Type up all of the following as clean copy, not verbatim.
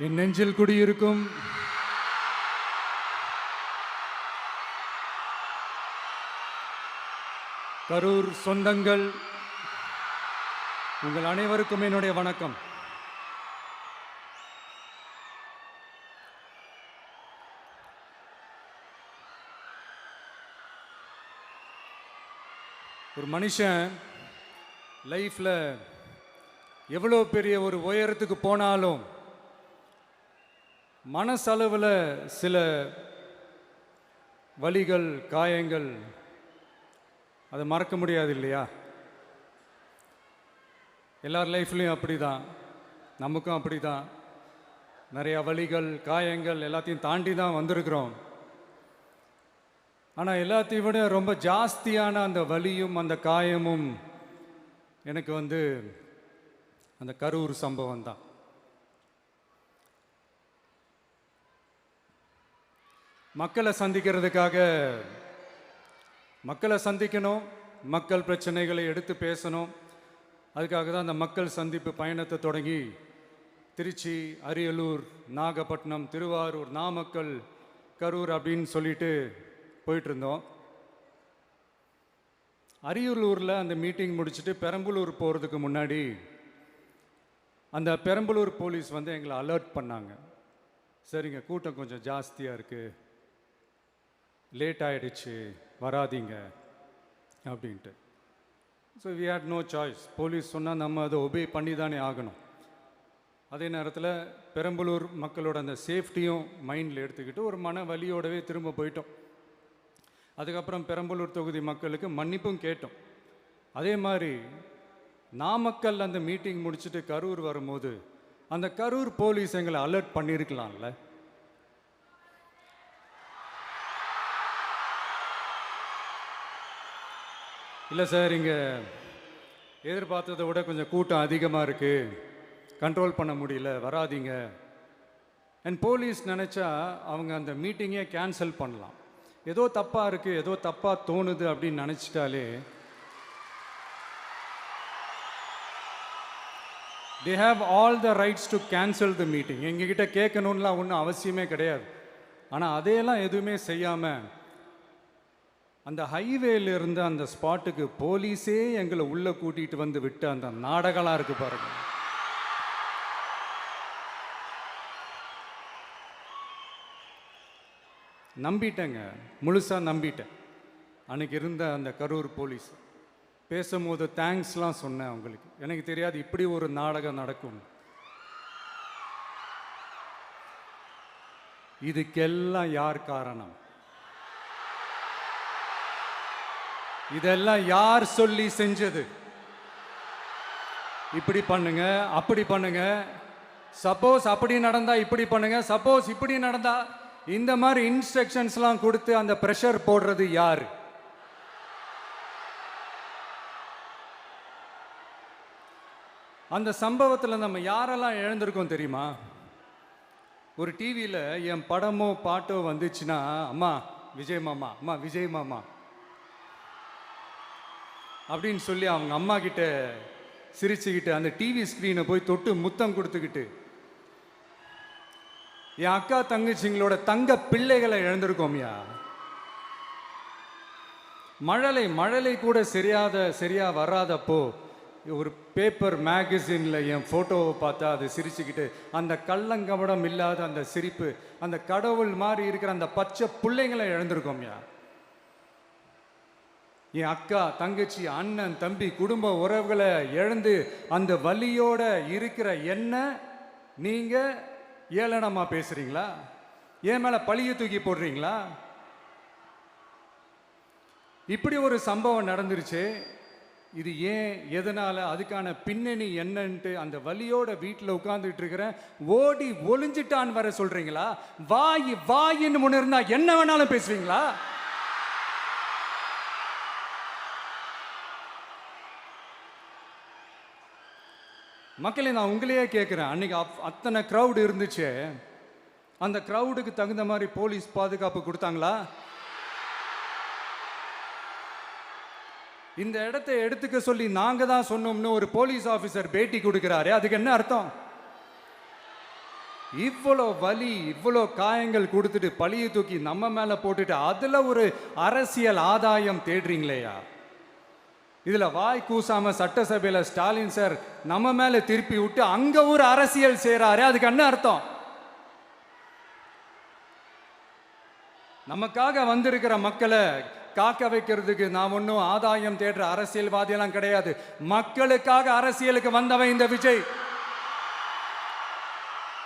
என் நெஞ்சில் குடியிருக்கும் கரூர் சொந்தங்கள், உங்கள் அனைவருக்கும் என்னுடைய வணக்கம். ஒரு மனுஷன் லைஃப்பில் எவ்வளோ பெரிய ஒரு உயரத்துக்கு போனாலும் மனசளவில் சில வலிகள், காயங்கள் அதை மறக்க முடியாது இல்லையா? எல்லார் லைஃப்லையும் அப்படி தான், நமக்கும் அப்படி தான். நிறையா வலிகள், காயங்கள் எல்லாத்தையும் தாண்டி தான் வந்திருக்கிறோம். ஆனால் எல்லாத்தையும் விட ரொம்ப ஜாஸ்தியான அந்த வலியும் அந்த காயமும் எனக்கு அந்த கரூர் சம்பவம் தான். மக்களை சந்திக்கணும், மக்கள் பிரச்சனைகளை எடுத்து பேசணும். அதுக்காக தான் அந்த மக்கள் சந்திப்பு பயணத்தை தொடங்கி திருச்சி, அரியலூர், நாகப்பட்டினம், திருவாரூர், நாமக்கல், கரூர் அப்படின்னு சொல்லிட்டு போயிட்டு இருந்தோம். அரியலூரில் அந்த மீட்டிங் முடிச்சுட்டு பெரம்பலூர் போகிறதுக்கு முன்னாடி அந்த பெரம்பலூர் போலீஸ் எங்களை அலர்ட் பண்ணாங்க. சரிங்க, கூட்டம் கொஞ்சம் ஜாஸ்தியாக இருக்குது, லேட் ஆகிடுச்சு, வராதிங்க அப்படின்ட்டு. So we had no choice. Police சொன்னால் நம்ம அதை ஒபே பண்ணி தானே ஆகணும். அதே நேரத்தில் பெரம்பலூர் மக்களோட அந்த சேஃப்டியும் மைண்டில் எடுத்துக்கிட்டு ஒரு மன வலியோடவே திரும்ப போயிட்டோம். அதுக்கப்புறம் பெரம்பலூர் தொகுதி மக்களுக்கு மன்னிப்பும் கேட்டோம். அதே மாதிரி நாமக்கல் அந்த மீட்டிங் முடிச்சுட்டு கரூர் வரும்போது அந்த கரூர் போலீஸ் எங்களை அலர்ட் பண்ணியிருக்கலாம்ல. இல்லை சார், இங்கே எதிர்பார்த்ததை விட கொஞ்சம் கூட்டம் அதிகமாக இருக்குது, கண்ட்ரோல் பண்ண முடியல, வராதிங்க. அண்ட் போலீஸ் நினச்சா அவங்க அந்த மீட்டிங்கே கேன்சல் பண்ணலாம். ஏதோ தப்பாக இருக்குது, ஏதோ தப்பாக தோணுது அப்படின்னு நினச்சிட்டாலே they have all the rights to cancel the meeting. எங்ககிட்ட கேட்கணும்லாம் ஒன்றும் அவசியமே கிடையாது. ஆனால் அதையெல்லாம் எதுவுமே செய்யாமல் அந்த ஹைவேல இருந்து அந்த ஸ்பாட்டுக்கு போலீஸே எங்களை உள்ளே கூட்டிகிட்டு வந்து விட்டு அந்த நாடகம்லாம் இருக்குது பாருங்க. நம்பிட்டேங்க, முழுசாக நம்பிட்டேன். அன்றைக்கி இருந்த அந்த கரூர் போலீஸ் பேசும்போது தேங்க்ஸ்லாம் சொன்னேன் அவங்களுக்கு. எனக்கு தெரியாது இப்படி ஒரு நாடகம் நடக்கும். இதுக்கெல்லாம் யார் காரணம்? இதெல்லாம் யார் சொல்லி செஞ்சது? இப்படி பண்ணுங்க, அப்படி பண்ணுங்க, சப்போஸ் அப்படி நடந்தா இப்படி பண்ணுங்க, சப்போஸ் இப்படி நடந்தா இந்த மாதிரி இன்ஸ்ட்ரக்ஷன்ஸ்லாம் கொடுத்து அந்த ப்ரெஷர் போடுறது யார்? அந்த சம்பவத்தில் நம்ம யாரெல்லாம் இழந்திருக்கோம் தெரியுமா? ஒரு டிவியில் என் படமோ பாட்டோ வந்துச்சுன்னா, அம்மா விஜய் மாமா, அம்மா விஜய் மாமா அப்படின்னு சொல்லி அவங்க அம்மா கிட்ட சிரிச்சுக்கிட்டு அந்த டிவி ஸ்க்ரீனை போய் தொட்டு முத்தம் கொடுத்துக்கிட்டு என் அக்கா தங்கச்சிங்களோட தங்க பிள்ளைகளை இழந்திருக்கோம்யா. மழலை கூட சரியா வராதப்போ ஒரு பேப்பர் மேகசினில் என் ஃபோட்டோவை பார்த்தா அது சிரிச்சுக்கிட்டு அந்த கள்ளங்கபடம் இல்லாத அந்த சிரிப்பு, அந்த கடவுள் மாதிரி இருக்கிற அந்த பச்சை பிள்ளைங்களை இழந்திருக்கோம்யா. என் அக்கா தங்கச்சி, அண்ணன், தம்பி, குடும்ப உறவுகளை இழந்து அந்த வலியோட இருக்கிற என்ன நீங்கள் ஏளனமாக பேசுகிறீங்களா? என் மேலே பழியை தூக்கி போடுறீங்களா? இப்படி ஒரு சம்பவம் நடந்துருச்சு. இது ஏன், எதனால், அதுக்கான பின்னணி என்னன்ட்டு அந்த வலியோட வீட்டில் உட்கார்ந்துட்டு இருக்கிறேன். ஓடி ஒளிஞ்சிட்டான்னு வர சொல்கிறீங்களா? வாயின்னு முன்ன இருந்தா என்ன வேணாலும் பேசுவீங்களா? மக்களே, நான் உங்களையே கேட்குறேன். அன்றைக்கி அத்தனை க்ரௌடு இருந்துச்சு, அந்த க்ரௌடுக்கு தகுந்த மாதிரி போலீஸ் பாதுகாப்பு கொடுத்தாங்களா? இந்த இடத்தை எடுத்துக்க சொல்லி நாங்கள் தான் சொன்னோம்னு ஒரு போலீஸ் ஆஃபீஸர் பேட்டி கொடுக்குறாரு. அதுக்கு என்ன அர்த்தம்? இவ்வளோ வலி, இவ்வளோ காயங்கள் கொடுத்துட்டு பழியை தூக்கி நம்ம மேல போட்டுட்டு அதுல ஒரு அரசியல் ஆதாயம் தேடுறீங்களேயா? இதுல வாய் கூசாம சட்டசபையில ஸ்டாலின் சார் நம்ம மேல திருப்பி விட்டு அங்க ஒரு அரசியல் செய்றாரு. அதுக்கு என்ன அர்த்தம்? நமக்காக வந்திருக்கிற மக்களை காக்க வைக்கிறதுக்கு நான் ஒன்றும் ஆதாயம் தேடுற அரசியல்வாதியெல்லாம் கிடையாது. மக்களுக்காக அரசியலுக்கு வந்தவன் இந்த விஜய்.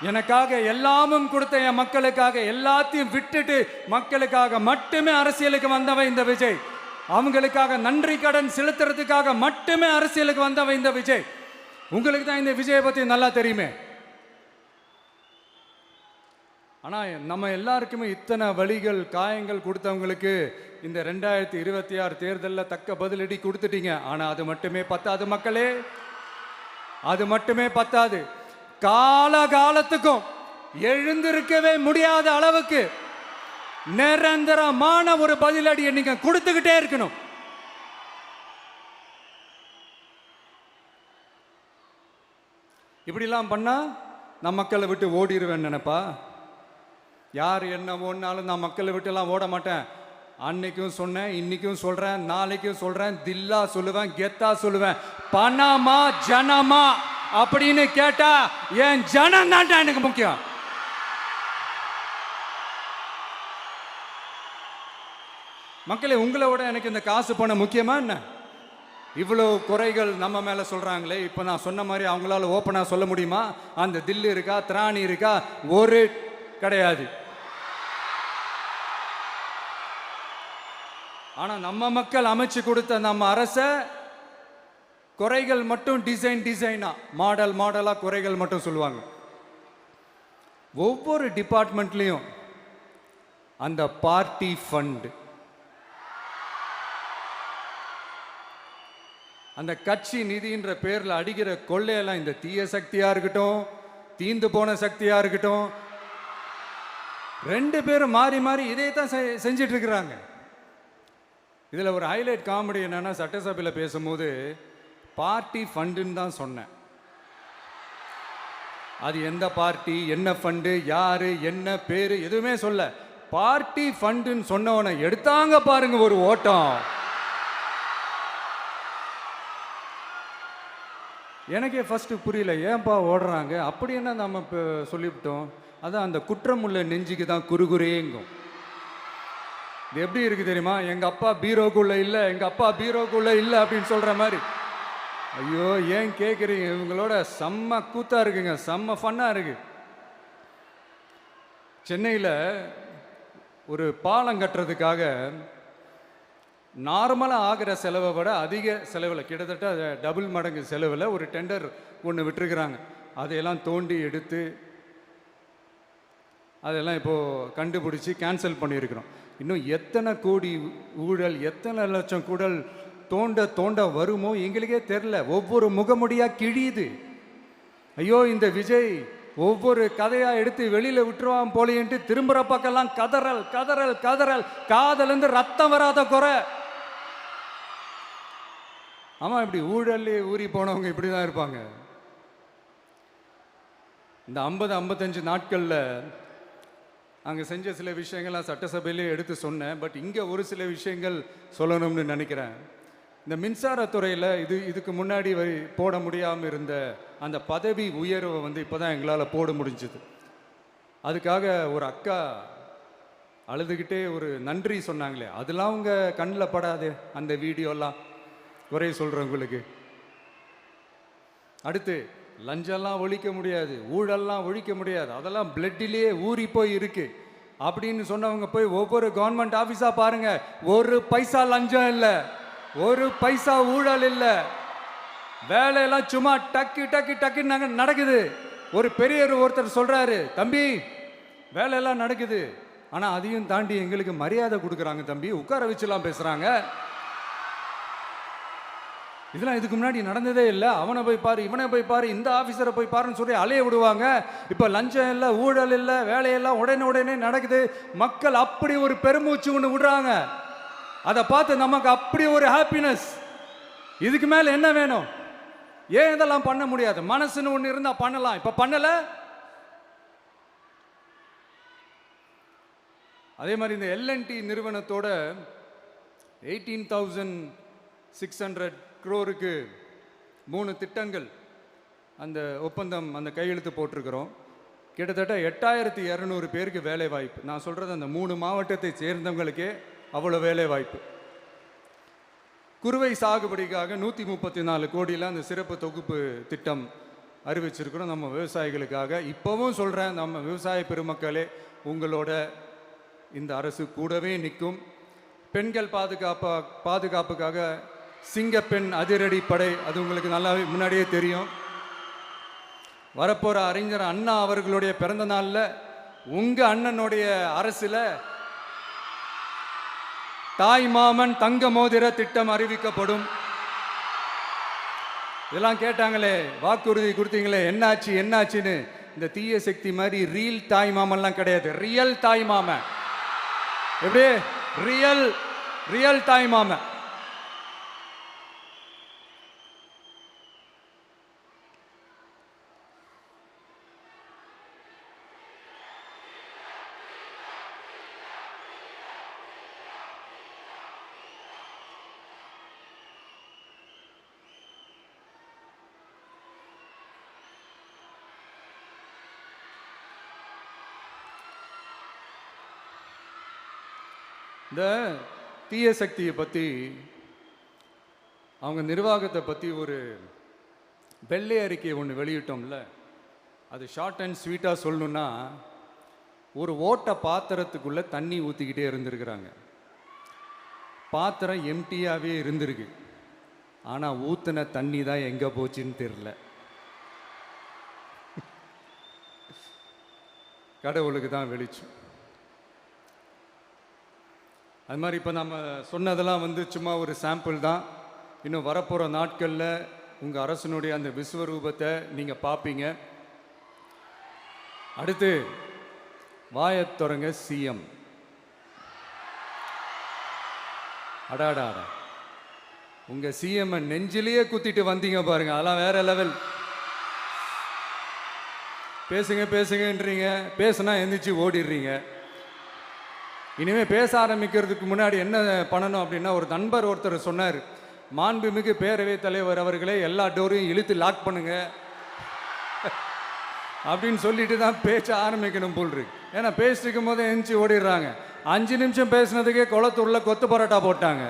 எனக்காக எல்லாமும் கொடுத்த என் மக்களுக்காக எல்லாத்தையும் விட்டுட்டு மக்களுக்காக மட்டுமே அரசியலுக்கு வந்தவன் இந்த விஜய். அவங்களுக்காக நன்றி கடன் செலுத்துறதுக்காக மட்டுமே அரசியலுக்கு வந்தவன் இந்த விஜய். உங்களுக்கு தான் இந்த விஜயை பத்தி நல்லா தெரியுமே. ஆனா நம்ம எல்லாருக்குமே இத்தனை வலிகள் காயங்கள் கொடுத்தவங்களுக்கு இந்த 2026 தேர்தலில் தக்க பதிலடி கொடுத்துட்டீங்க. ஆனா அது மட்டுமே பத்தாது மக்களே, அது மட்டுமே பத்தாது. காலகாலத்துக்கும் எழுந்திருக்கவே முடியாத அளவுக்கு நிரந்தரமான ஒரு பதிலடியை நீங்க கொடுத்துக்கிட்டே இருக்கணும். இப்படிலாம் பண்ணா நான் மக்களை விட்டு ஓடிடுவேன் நினைப்பா? யார் என்ன ஓடினாலும் நான் மக்களை விட்டு எல்லாம் ஓட மாட்டேன். அன்னைக்கும் சொன்னேன், இன்னைக்கும் சொல்றேன், நாளைக்கும் சொல்றேன், தில்லா சொல்லுவேன், கெத்தா சொல்லுவேன். பணமா ஜனமா அப்படின்னு கேட்டா என் ஜனம் தான்டா எனக்கு முக்கியம். மக்களே, உங்களை விட எனக்கு இந்த காசு பணம் முக்கியமா என்ன? இவ்வளோ குறைகள் நம்ம மேல சொல்றாங்களே, இப்போ நான் சொன்ன மாதிரி அவங்களால ஓப்பனா சொல்ல முடியுமா? அந்த தில்லு இருக்கா, திராணி இருக்கா? ஒரு கிடையாது. ஆனா நம்ம மக்கள் அமைச்சு கொடுத்த நம்ம அரச குறைகள் மட்டும் டிசைனா மாடல் மாடலா குறைகள் மட்டும் சொல்லுவாங்க. ஒவ்வொரு டிபார்ட்மெண்ட்லயும் அந்த பார்ட்டி ஃபண்ட், அந்த கட்சி நிதின்ற பேர்ல அடிக்கிற கொள்ளையெல்லாம் இந்த தீய சக்தியா இருக்கட்டும், தீந்து போன சக்தியா இருக்கட்டும், ரெண்டு பேரும் மாறி மாறி இதே தான் செஞ்சிட்டு இருக்கிறாங்க. இதுல ஒரு ஹைலைட் காமெடி என்னன்னா, சட்டசபையில் பேசும்போது பார்ட்டி ஃபண்டுன்னு தான் சொன்னேன். அது எந்த பார்ட்டி, என்ன ஃபண்டு, யாரு, என்ன பேரு எதுவுமே சொல்ல. பார்ட்டி ஃபண்டுன்னு சொன்னவனை எடுத்தாங்க பாருங்க ஒரு ஓட்டம். எனக்கே ஃபர்ஸ்ட் புரியல, ஏன்பா ஓடுறாங்க? அப்படி என்ன நம்ம இப்போ சொல்லிவிட்டோம்? அதான் அந்த குற்றம் உள்ள நெஞ்சுக்கு தான் குறுகுறேங்கும். இது எப்படி இருக்கு தெரியுமா? எங்க அப்பா பீரோக்குள்ள இல்லை, எங்க அப்பா பீரோக்குள்ள இல்லை அப்படின்னு சொல்ற மாதிரி. ஐயோ, ஏன் கேட்குறீங்க? இவங்களோட செம்ம கூத்தா இருக்குங்க, செம்ம ஃபன்னா இருக்கு. சென்னையில் ஒரு பாலம் கட்டுறதுக்காக நார்மலாக ஆகிற செலவை விட அதிக செலவில், கிட்டத்தட்ட டபுள் மடங்கு செலவில் ஒரு டெண்டர் ஒன்று விட்டுருக்குறாங்க. அதையெல்லாம் தோண்டி எடுத்து அதெல்லாம் இப்போது கண்டுபிடிச்சி கேன்சல் பண்ணியிருக்கிறோம். இன்னும் எத்தனை கோடி ஊழல், எத்தனை லட்சம் கூடல் தோண்ட தோண்ட வருமோ எங்களுக்கே தெரில. ஒவ்வொரு முகமுடியாக கிழியுது. ஐயோ, இந்த விஜய் ஒவ்வொரு கதையாக எடுத்து வெளியில் விட்டுருவான் போலேன்ட்டு திரும்புகிற பக்கம்லாம் கதறல் கதறல் கதறல். காதலேருந்து ரத்தம் வராத குறை. ஆமாம், இப்படி ஊழல் ஊறி போனவங்க இப்படி தான் இருப்பாங்க. இந்த 50-55 நாட்களில் அங்கே செஞ்ச சில விஷயங்கள்லாம் சட்டசபையிலே எடுத்து சொன்னேன். பட் இங்கே ஒரு சில விஷயங்கள் சொல்லணும்னு நினைக்கிறேன். இந்த மின்சாரத்துறையில் இதுக்கு முன்னாடி போட முடியாமல் இருந்த அந்த பதவி உயர்வை இப்போ தான் எங்களால் போட முடிஞ்சுது. அதுக்காக ஒரு அக்கா அழுதுகிட்டே ஒரு நன்றி சொன்னாங்களே, அதெல்லாம் உங்கள் கண்ணில் படாது அந்த வீடியோலாம், குறை சொல்கிறவங்களுக்கு. அடுத்து லஞ்சம்லாம் ஒழிக்க முடியாது, ஊழல்லாம் ஒழிக்க முடியாது, அதெல்லாம் பிளட்டிலேயே ஊறி போய் இருக்கு அப்படின்னு சொன்னவங்க போய் ஒவ்வொரு கவர்மெண்ட் ஆஃபீஸாக பாருங்க. ஒரு பைசா லஞ்சம் இல்லை, ஒரு பைசா ஊழல் இல்லை. வேலையெல்லாம் சும்மா டக்கு டக்கு டக்குன்னு நடக்குது. ஒரு பெரியவர் ஒருத்தர் சொல்றாரு, தம்பி வேலையெல்லாம் நடக்குது, ஆனால் அதையும் தாண்டி எங்களுக்கு மரியாதை கொடுக்குறாங்க தம்பி, உட்கார வச்சுலாம் பேசுகிறாங்க. இதெல்லாம் இதுக்கு முன்னாடி நடந்ததே இல்லை. அவனை போய் பாரு, இவனை போய் பாரு, இந்த ஆஃபீஸரை போய் பாருன்னு சொல்லி அலைய விடுவாங்க. இப்போ லஞ்சம் இல்லை, ஊழல் இல்லை, வேலையெல்லாம் உடனே நடக்குது. மக்கள் அப்படி ஒரு பெருமூச்சு ஒன்று விடுறாங்க. அதை பார்த்து நமக்கு அப்படி ஒரு ஹாப்பினஸ். இதுக்கு மேலே என்ன வேணும்? ஏன் இதெல்லாம் பண்ண முடியாது? மனசுன்னு ஒன்று இருந்தால் பண்ணலாம். இப்போ பண்ணலை. அதே மாதிரி இந்த எல்என்டி நிறுவனத்தோட 18,600 crore-க்கு 3 திட்டங்கள் அந்த ஒப்பந்தம் அந்த கையெழுத்து போட்டிருக்கிறோம். கிட்டத்தட்ட 8,200 பேருக்கு வேலை வாய்ப்பு. நான் சொல்கிறது அந்த 3 மாவட்டத்தை சேர்ந்தவங்களுக்கே அவ்வளோ வேலை வாய்ப்பு. குறுவை சாகுபடிக்காக 134 கோடியில் அந்த சிறப்பு தொகுப்பு திட்டம் அறிவிச்சிருக்கிறோம் நம்ம விவசாயிகளுக்காக. இப்போவும் சொல்கிறேன், நம்ம விவசாய பெருமக்களே, உங்களோட இந்த அரசு கூடவே நிற்கும். பெண்கள் பாதுகாப்புக்காக சிங்கப்பெண் அதிரடி படை, அது உங்களுக்கு நல்லா முன்னாடியே தெரியும். வரப்போகிற அறிஞர் அண்ணா அவர்களுடைய பிறந்த நாளில் உங்கள் அண்ணனுடைய அரசில் தாய் மாமன் தங்க மோதிர திட்டம் அறிவிக்கப்படும். இதெல்லாம் கேட்டாங்களே, வாக்குறுதி கொடுத்தீங்களே, என்னாச்சு என்னாச்சுன்னு. இந்த தீய சக்தி மாதிரி ரீல் தாய் மாமன்லாம் கிடையாது, ரியல் தாய் மாமன். எப்படி ரியல் தாய் மாமன். இந்த தீய சக்தியை பற்றி, அவங்க நிர்வாகத்தை பற்றி ஒரு வெள்ளை அறிக்கை ஒன்று வெளியிட்டோம்ல, அது ஷார்ட் அண்ட் ஸ்வீட்டாக சொல்லணுன்னா, ஒரு ஓட்ட பாத்திரத்துக்குள்ளே தண்ணி ஊற்றிக்கிட்டே இருந்திருக்கிறாங்க. பாத்திரம் எம்டியாகவே இருந்திருக்கு, ஆனால் ஊற்றின தண்ணி தான் எங்கே போச்சுன்னு தெரில. கடவுளுக்கு தான் வெளிச்சம். அது மாதிரி இப்போ நம்ம சொன்னதெல்லாம் சும்மா ஒரு சாம்பிள் தான். இன்னும் வரப்போகிற நாட்களில் உங்கள் அரசனுடைய அந்த விஸ்வரூபத்தை நீங்கள் பார்ப்பீங்க. அடுத்து வாயத்தொரங்க சிஎம். அடாடா, உங்கள் சிஎம்ஐ நெஞ்சிலேயே குத்திட்டு வந்தீங்க பாருங்க, அதெல்லாம் வேற லெவல். பேசுங்கன்றீங்க, பேசுனா எந்திரிச்சு ஓடிடுறீங்க. இனிமேல் பேச ஆரம்பிக்கிறதுக்கு முன்னாடி என்ன பண்ணணும் அப்படின்னா, ஒரு நண்பர் ஒருத்தர் சொன்னார், மாண்புமிகு பேரவைத் தலைவர் அவர்களே, எல்லா டோரையும் இழுத்து லாக் பண்ணுங்க அப்படின்னு சொல்லிட்டு தான் பேச்ச ஆரம்பிக்கணும் போல் இருக்கு. ஏன்னா பேசிட்டு இருக்கும் போதே எந்திரிச்சு ஓடிடுறாங்க. 5 நிமிஷம் பேசுனதுக்கே குளத்தூரில் கொத்து பரோட்டா போட்டாங்க.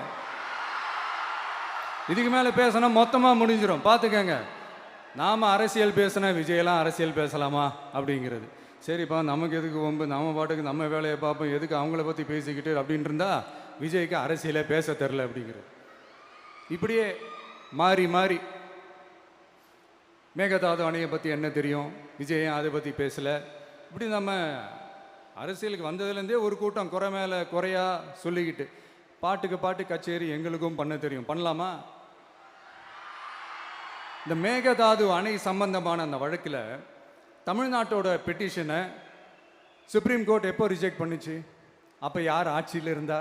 இதுக்கு மேலே பேசினா மொத்தமாக முடிஞ்சிடும், பார்த்துக்கங்க. நாம் அரசியல் பேசினா விஜயெல்லாம் அரசியல் பேசலாமா அப்படிங்கிறது. சரிப்பா, நமக்கு எதுக்கு வம்பு, நம்ம பாட்டுக்கு நம்ம வேலையை பார்ப்போம், எதுக்கு அவங்கள பற்றி பேசிக்கிட்டு அப்படின்னு இருந்தால் விஜய்க்கு அரசியலே பேச தெரில அப்படிங்கிறது. இப்படியே மாறி மாறி மேகதாது அணையை பற்றி என்ன தெரியும், விஜய் அதை பற்றி பேசலை. இப்படி நம்ம அரசியலுக்கு வந்ததுலேருந்தே ஒரு கூட்டம் குறை மேலே குறையா சொல்லிக்கிட்டு, பாட்டுக்கு பாட்டு கச்சேரி எங்களுக்கும் பண்ண தெரியும், பண்ணலாமா? இந்த மேகதாது அணை சம்பந்தமான அந்த வழக்கில் தமிழ்நாட்டோட பெட்டிஷனை சுப்ரீம் கோர்ட் எப்போ ரிஜெக்ட் பண்ணிச்சு? அப்போ யார் ஆட்சியில் இருந்தா?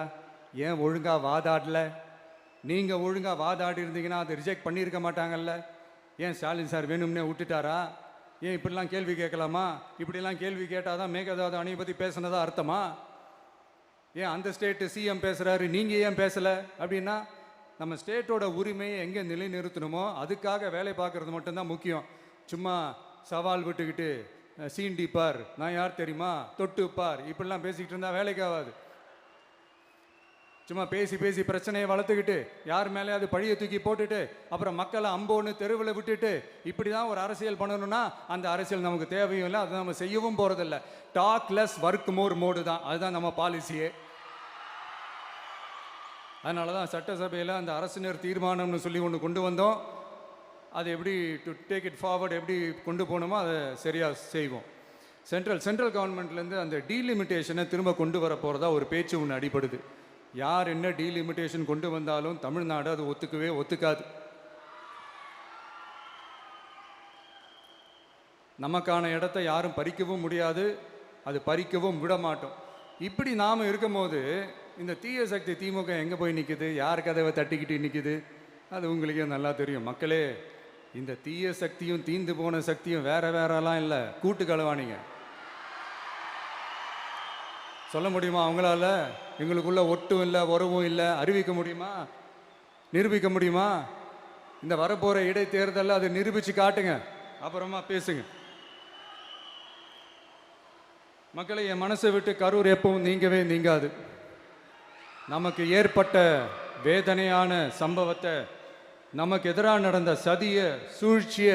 ஏன் ஒழுங்காக வாதாடல? நீங்கள் ஒழுங்காக வாதாடி இருந்தீங்கன்னா அதை ரிஜெக்ட் பண்ணியிருக்க மாட்டாங்கல்ல. ஏன் ஸ்டாலின் சார் வேணும்னே விட்டுட்டாரா? ஏன் இப்படிலாம் கேள்வி கேட்கலாமா? இப்படிலாம் கேள்வி கேட்டால் தான் மேகதாது அணையை பற்றி பேசுனதா அர்த்தமா? ஏன் அந்த ஸ்டேட்டு சிஎம் பேசுகிறாரு, நீங்கள் ஏன் பேசலை அப்படின்னா, நம்ம ஸ்டேட்டோட உரிமையை எங்கே நிலைநிறுத்தணுமோ அதுக்காக வேலை பார்க்குறது மட்டும்தான் முக்கியம். சும்மா சவால் விட்டுக்கிட்டு சீண்டிப்பார், நான் யார் தெரியுமா, தொட்டுப்பார், இப்படிலாம் பேசிக்கிட்டு இருந்தால் வேலைக்கு ஆகாது. சும்மா பேசி பேசி பிரச்சனையை வளர்த்துக்கிட்டு யார் மேலேயாவது பழியை தூக்கி போட்டுட்டு அப்புறம் மக்களை அம்போன்னு தெருவில் விட்டுட்டு இப்படி தான் ஒரு அரசியல் பண்ணணும்னா அந்த அரசியல் நமக்கு தேவையும் இல்லை, அதை நம்ம செய்யவும் போகிறதில்ல. Talk less work more mode தான், அதுதான் நம்ம பாலிசியே. அதனால தான் சட்டசபையில் அந்த அரசினர் தீர்மானம்னு சொல்லி ஒன்று கொண்டு வந்தோம். அது எப்படி டு டேக் இட் ஃபார்வர்ட், எப்படி கொண்டு போகணுமோ அதை சரியாக செய்வோம். சென்ட்ரல் கவர்மெண்ட்லேருந்து அந்த டீலிமிட்டேஷனை திரும்ப கொண்டு வர போகிறதா ஒரு பேச்சு ஒன்று அடிபடுது. யார் என்ன டீலிமிட்டேஷன் கொண்டு வந்தாலும் தமிழ்நாடு அது ஒத்துக்காது. நமக்கான இடத்த யாரும் பறிக்கவும் முடியாது, அது பறிக்கவும் விட மாட்டோம். இப்படி நாம் இருக்கும்போது இந்த தீய சக்தி திமுக எங்கே போய் நிற்குது, யார் கதவை தட்டிக்கிட்டு நிற்குது, அது உங்களுக்கே நல்லா தெரியும். மக்களே, இந்த தீய சக்தியும் தீந்து போன சக்தியும் வேறலாம் இல்லை, கூட்டு களவாணிங்க. சொல்ல முடியுமா அவங்களால? எங்களுக்குள்ள ஒட்டும் இல்லை, உறவும் இல்லை, அறிவிக்க முடியுமா? நிரூபிக்க முடியுமா? இந்த வரப்போகிற இடைத்தேர்தலில் அதை நிரூபித்து காட்டுங்க, அப்புறமா பேசுங்க. மக்களை, என் மனசை விட்டு கரூர் எப்பவும் நீங்கவே நீங்காது. நமக்கு ஏற்பட்ட வேதனையான சம்பவத்தை, நமக்கு எதிராக நடந்த சதிய சூழ்ச்சிய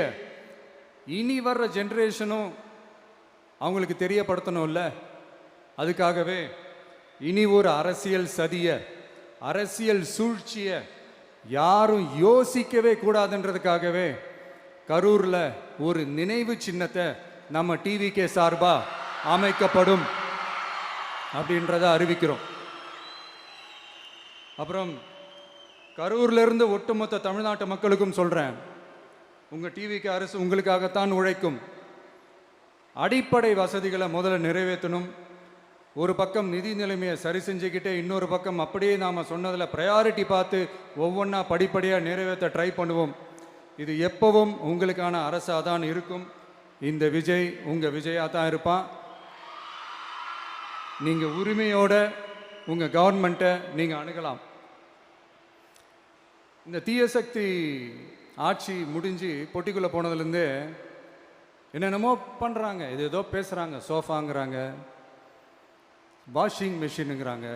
இனி வர்ற ஜென்ரேஷனும் அவங்களுக்கு தெரியப்படுத்தணும்ல. அதுக்காகவே இனி ஒரு அரசியல் சதிய, அரசியல் சூழ்ச்சிய யாரும் யோசிக்கவே கூடாதுன்றதுக்காகவே கரூரில் ஒரு நினைவு சின்னத்தை நம்ம டிவிகே சார்பா அமைக்கப்படும் அப்படின்றத அறிவிக்கிறோம். அப்புறம் கரூர்ல இருந்து ஒட்டுமொத்த தமிழ்நாட்டு மக்களுக்கும் சொல்றேன், உங்க டிவிக்கு அரசு உங்களுக்காகத்தான் உழைக்கும். அடிப்படை வசதிகளை முதல்ல நிறைவேற்றணும். ஒரு பக்கம் நிதி நிலைமையை சரி செஞ்சுக்கிட்டே, இன்னொரு பக்கம் அப்படியே நாம் சொன்னதில் ப்ரையாரிட்டி பார்த்து ஒவ்வொன்றா படிப்படியாக நிறைவேற்ற ட்ரை பண்ணுவோம். இது எப்பவும் உங்களுக்கான அரசாக தான் இருக்கும். இந்த விஜய் உங்கள் விஜயாக தான் இருப்பான். நீங்கள் உரிமையோட உங்கள் கவர்மெண்ட்டை நீங்கள் அணுகலாம். இந்த தீய சக்தி ஆட்சி முடிஞ்சு பொட்டிக்குள்ளே போனதுலேருந்து என்னென்னமோ பண்ணுறாங்க, இது ஏதோ பேசுகிறாங்க, சோஃபாங்கிறாங்க, வாஷிங் மிஷினுங்கிறாங்க.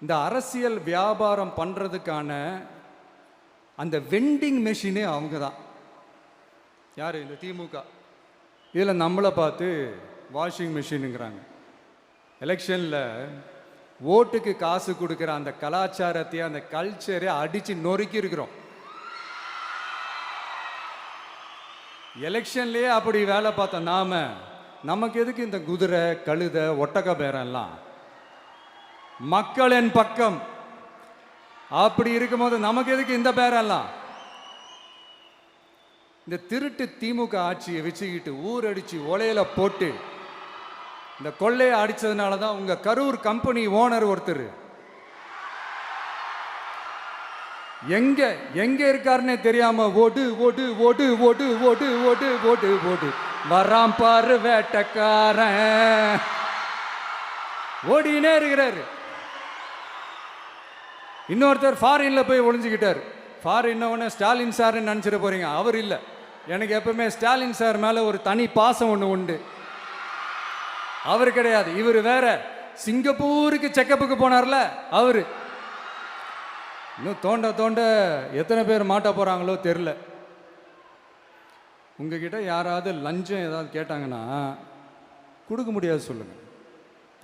இந்த அரசியல் வியாபாரம் பண்ணுறதுக்கான அந்த வெண்டிங் மெஷினே அவங்க தான். யார்? இந்த திமுக. இதில் நம்மளை பார்த்து வாஷிங் மிஷினுங்கிறாங்க. எலெக்ஷனில் ஓட்டுக்கு காசு கொடுக்குற அந்த கலாச்சாரத்தையே, அந்த கல்ச்சரை அடித்து நொறுக்கி இருக்கிறோம். எலெக்ஷன்லேயே அப்படி வேலை பார்த்தோம் நாம. நமக்கு எதுக்கு இந்த குதிரை, கழுதை, ஒட்டக பேரெல்லாம்? மக்களின் பக்கம். அப்படி இருக்கும்போது நமக்கு எதுக்கு இந்த பேரெல்லாம்? இந்த திருட்டு திமுக ஆட்சியை வச்சுக்கிட்டு ஊரடிச்சு ஒலையில போட்டு இந்த கொள்ளையை அடிச்சதுனால தான் உங்க கரூர் கம்பெனி ஓனர் ஒருத்தர் எங்க எங்க இருக்காருன்னே தெரியாம ஓடு ஓடு ஓடு ஓடு ஓடு ஓடு ஓடு ஓடு வராம் பாரு வேட்டக்காரன் ஓடினே இருக்கிறாரு. இன்னொருத்தர் ஃபாரின்ல போய் ஒளிஞ்சுக்கிட்டார். ஃபாரின் ஸ்டாலின் சார்ன்னு நினச்சிட போறீங்க. அவர் இல்லை. எனக்கு எப்பவுமே ஸ்டாலின் சார் மேல ஒரு தனி பாசம் ஒன்று உண்டு. அவர் கிடையாது, இவர் வேற. சிங்கப்பூருக்கு செக்கப்புக்கு போனார்ல அவரு. இன்னும் தோண்ட தோண்ட எத்தனை பேர் மாட்ட போறாங்களோ தெரியல. உங்ககிட்ட யாராவது லஞ்சம் ஏதாவது கேட்டாங்கன்னா கொடுக்க முடியாது சொல்லுங்க,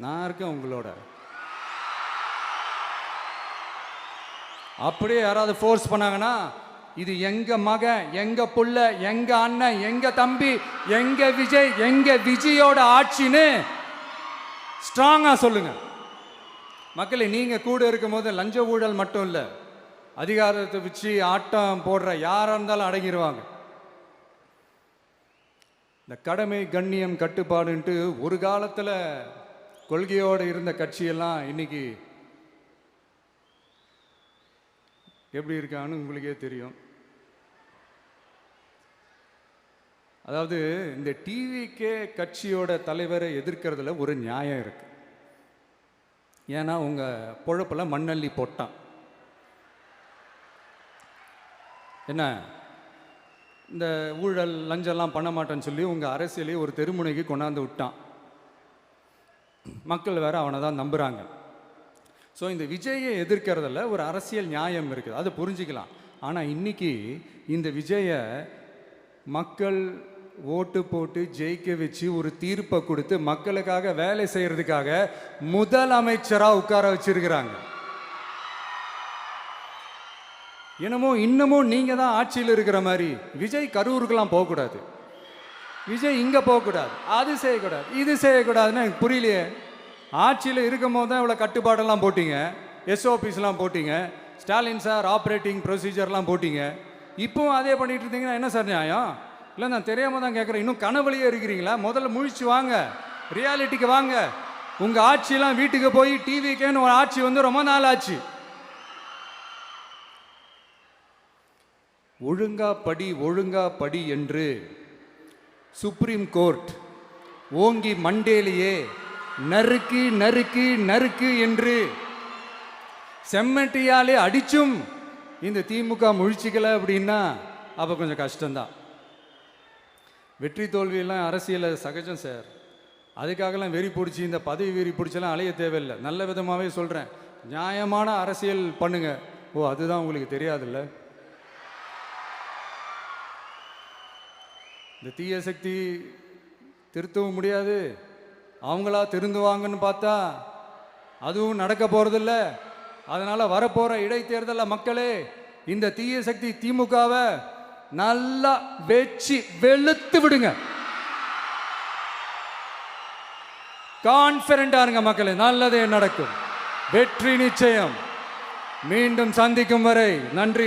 நான் இருக்கேன் உங்களோட. அப்படியே யாராவது ஃபோர்ஸ் பண்ணாங்கன்னா இது எங்க மகன், எங்க புள்ள, எங்க அண்ணன், எங்க தம்பி, எங்க விஜய், எங்க விஜயோட ஆட்சின்னு ஸ்ட்ராங்கா சொல்லுங்க. மக்களை, நீங்க கூட இருக்கும் போது லஞ்ச ஊழல் மட்டும் இல்லை, அதிகாரத்தை வச்சு ஆட்டம் போடுற யாரா இருந்தாலும் அடங்கிடுவாங்க. இந்த கடமை, கண்ணியம், கட்டுப்பாடுன்ட்டு ஒரு காலத்தில் கொள்கையோடு இருந்த கட்சியெல்லாம் இன்னைக்கு எப்படி இருக்கான்னு உங்களுக்கே தெரியும். அதாவது இந்த டிவிகே கட்சியோட தலைவரை எதிர்க்கிறதுல ஒரு நியாயம் இருக்கு. ஏன்னா உங்க பொழப்புல மண்ணள்ளி போட்டான். என்ன இந்த ஊழல் லஞ்சம்லாம் பண்ண மாட்டேன்னு சொல்லி உங்க அரசியலே ஒரு தெருமுனைக்கு கொண்டாந்து விட்டான். மக்கள் வேற அவனை தான் நம்புறாங்க. ஸோ இந்த விஜயை எதிர்க்கிறதுல ஒரு அரசியல் நியாயம் இருக்குது, அதை புரிஞ்சுக்கலாம். ஆனால் இன்னைக்கு இந்த விஜயை மக்கள் ஓட்டு போட்டு ஜெயிக்க வச்சு ஒரு தீர்ப்பை கொடுத்து மக்களுக்காக வேலை செய்யறதுக்காக முதலமைச்சராக உட்கார வச்சிருக்கிறாங்க. என்னமோ இன்னமும் நீங்க தான் ஆட்சியில் இருக்கிற மாதிரி விஜய் கரூருக்கெல்லாம் போகக்கூடாது, விஜய் இங்கே போகக்கூடாது, அது செய்யக்கூடாது, இது செய்யக்கூடாதுன்னு எனக்கு புரியலையே. ஆட்சியில் இருக்கும் போது தான் இவ்வளோ கட்டுப்பாடெல்லாம் போட்டீங்க, எஸ்ஓபிஸ்லாம் போட்டீங்க, ஸ்டாலின் சார் ஆப்ரேட்டிங் ப்ரொசீஜர்லாம் போட்டீங்க. இப்போவும் அதே பண்ணிட்டு இருந்தீங்கன்னா என்ன சார் நியாயம்? இல்லை, நான் தெரியாமல் தான் கேட்குறேன். இன்னும் கனவுலையே இருக்கிறீங்களா? முதல்ல முழிச்சு வாங்க, ரியாலிட்டிக்கு வாங்க. உங்கள் ஆட்சியெல்லாம் வீட்டுக்கு போய் டிவிக்கேன்னு ஒரு ஆட்சி வந்து ரொம்ப நாள் ஆச்சு. ஒழுங்கா படி என்று சுப்ரீம் கோர்ட் ஓங்கி மண்டேலியே நறுக்கு நறுக்கு நறுக்கு என்று செம்மட்டியாலே அடிச்சும் இந்த திமுக முழிச்சிக்கல அப்படின்னா அப்போ கொஞ்சம் கஷ்டம்தான். வெற்றி தோல்வியெல்லாம் அரசியலில் சகஜம் சார். அதுக்காகலாம் வெறி பிடிச்சி இந்த பதவி வெறி பிடிச்செல்லாம் அலைய தேவையில்லை. நல்ல விதமாகவே சொல்கிறேன், நியாயமான அரசியல் பண்ணுங்க. ஓ, அதுதான் உங்களுக்கு தெரியாதுல்ல. இந்த தீய சக்தி திருத்தவும் முடியாது, அவங்களா திருந்துவாங்கன்னு பார்த்தா அதுவும் நடக்க போகிறதில்ல. அதனால் வரப்போகிற இடைத்தேர்தலில் மக்களே இந்த தீய சக்தி திமுகவை நல்லா வெச்சு வெளுத்து விடுங்க. கான்ஃபிடண்டா இருங்க மக்களே, நல்லதே நடக்கும், வெற்றி நிச்சயம். மீண்டும் சந்திக்கும் வரை நன்றி.